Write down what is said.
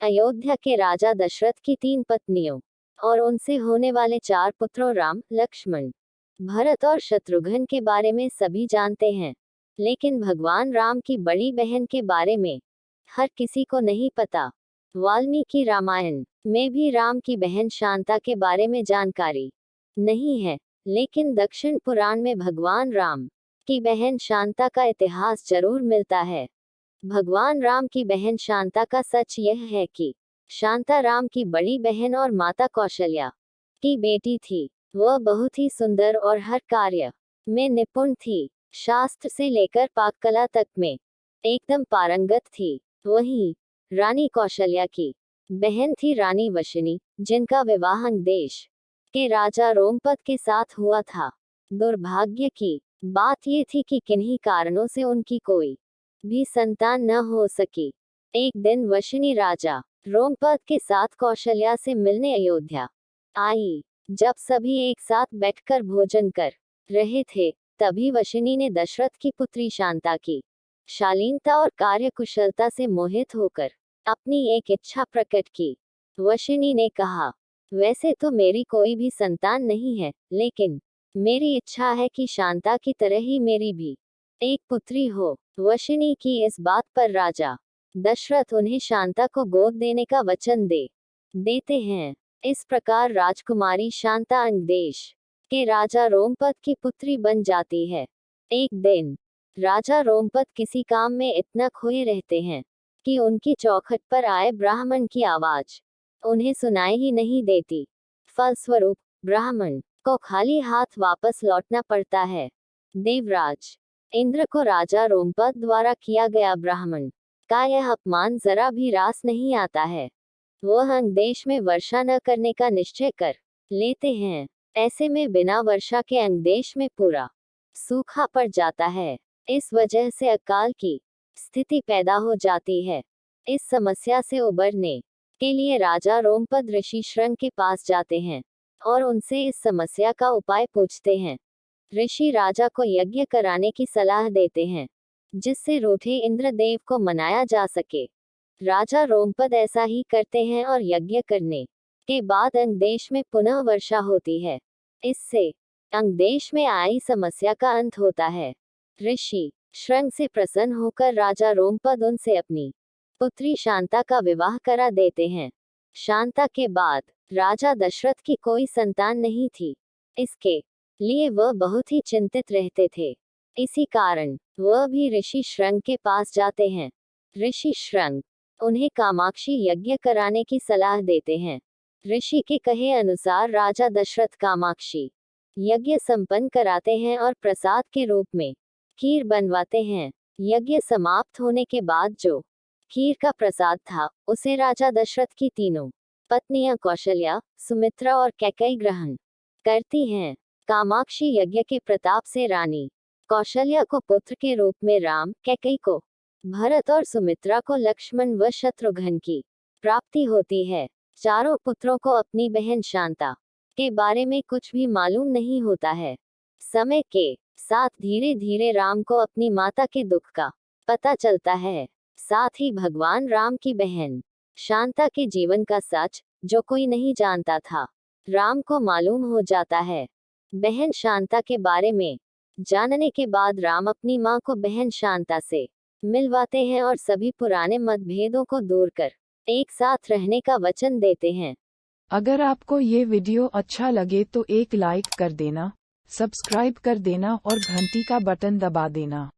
अयोध्या के राजा दशरथ की 3 पत्नियों और उनसे होने वाले 4 पुत्रों राम, लक्ष्मण, भरत और शत्रुघ्न के बारे में सभी जानते हैं। लेकिन भगवान राम की बड़ी बहन के बारे में हर किसी को नहीं पता। वाल्मीकि रामायण में भी राम की बहन शांता के बारे में जानकारी नहीं है, लेकिन दक्षिण पुराण में भगवान राम की बहन शांता का इतिहास जरूर मिलता है। भगवान राम की बहन शांता का सच यह है कि शांता राम की बड़ी बहन और माता कौशल्या की बेटी थी। वह बहुत ही सुंदर और हर कार्य में निपुण थी। शास्त्र से लेकर पाककला तक में एकदम पारंगत थी। वहीं रानी कौशल्या की बहन थी रानी वशिनी, जिनका विवाह अंग देश के राजा रोमपद के साथ हुआ था। दुर्भाग्य की बात ये थी कि किन्हीं कारणों से उनकी कोई भी संतान न हो सकी। एक दिन वशिनी राजा रोमपद के साथ कौशल्या से मिलने अयोध्या आई। जब सभी एक साथ बैठकर भोजन कर रहे थे, तभी वशिनी ने दशरथ की पुत्री शांता की शालीनता और कार्यकुशलता से मोहित होकर अपनी एक इच्छा प्रकट की। वशिनी ने कहा, वैसे तो मेरी कोई भी संतान नहीं है, लेकिन मेरी इच्छा है कि शांता की तरह ही मेरी भी एक पुत्री हो। वशिनी की इस बात पर राजा दशरथ उन्हें शांता को गोद देने का वचन देते हैं। इस प्रकार राजकुमारी शांता अंग देश के राजा रोमपद की पुत्री बन जाती है। एक दिन राजा रोमपद किसी काम में इतना खोए रहते हैं कि उनकी चौखट पर आए ब्राह्मण की आवाज उन्हें सुनाई ही नहीं देती। फलस्वरूप ब्राह्मण को खाली हाथ वापस लौटना पड़ता है। देवराज इंद्र को राजा रोमपद द्वारा किया गया ब्राह्मण का यह अपमान जरा भी रास नहीं आता है। वह अंग देश में वर्षा न करने का निश्चय कर लेते हैं। ऐसे में बिना वर्षा के अंग देश में पूरा सूखा पड़ जाता है। इस वजह से अकाल की स्थिति पैदा हो जाती है। इस समस्या से उबरने के लिए राजा रोमपद ऋषि श्रंग के पास जाते हैं और उनसे इस समस्या का उपाय पूछते हैं। ऋषि राजा को यज्ञ कराने की सलाह देते हैं, जिससे रूठे इंद्रदेव को मनाया जा सके। राजा रोमपद ऐसा ही करते हैं और यज्ञ करने के बाद अंग देश में पुनः वर्षा होती है। इससे अंग देश में आई समस्या का अंत होता है। ऋषि श्रंग से प्रसन्न होकर राजा रोमपद उनसे अपनी पुत्री शांता का विवाह करा देते हैं। शांता के बाद राजा दशरथ की कोई संतान नहीं थी। इसके लिए वह बहुत ही चिंतित रहते थे। इसी कारण वह भी ऋषि श्रंग के पास जाते हैं। ऋषि श्रंग उन्हें कामाक्षी यज्ञ कराने की सलाह देते हैं। ऋषि के कहे अनुसार राजा दशरथ कामाक्षी यज्ञ संपन्न कराते हैं और प्रसाद के रूप में खीर बनवाते हैं। यज्ञ समाप्त होने के बाद जो खीर का प्रसाद था, उसे राजा दशरथ की तीनों पत्नियां कौशल्या, सुमित्रा और कैकेयी ग्रहण करती हैं। कामाक्षी यज्ञ के प्रताप से रानी कौशल्या को पुत्र के रूप में राम, कैकेयी को भरत और सुमित्रा को लक्ष्मण व शत्रुघ्न की प्राप्ति होती है। चारों पुत्रों को अपनी बहन शांता के बारे में कुछ भी मालूम नहीं होता है। समय के साथ धीरे धीरे राम को अपनी माता के दुख का पता चलता है। साथ ही भगवान राम की बहन शांता के जीवन का सच, जो कोई नहीं जानता था, राम को मालूम हो जाता है। बहन शांता के बारे में जानने के बाद राम अपनी मां को बहन शांता से मिलवाते हैं और सभी पुराने मतभेदों को दूर कर एक साथ रहने का वचन देते हैं। अगर आपको ये वीडियो अच्छा लगे तो एक लाइक कर देना, सब्सक्राइब कर देना और घंटी का बटन दबा देना।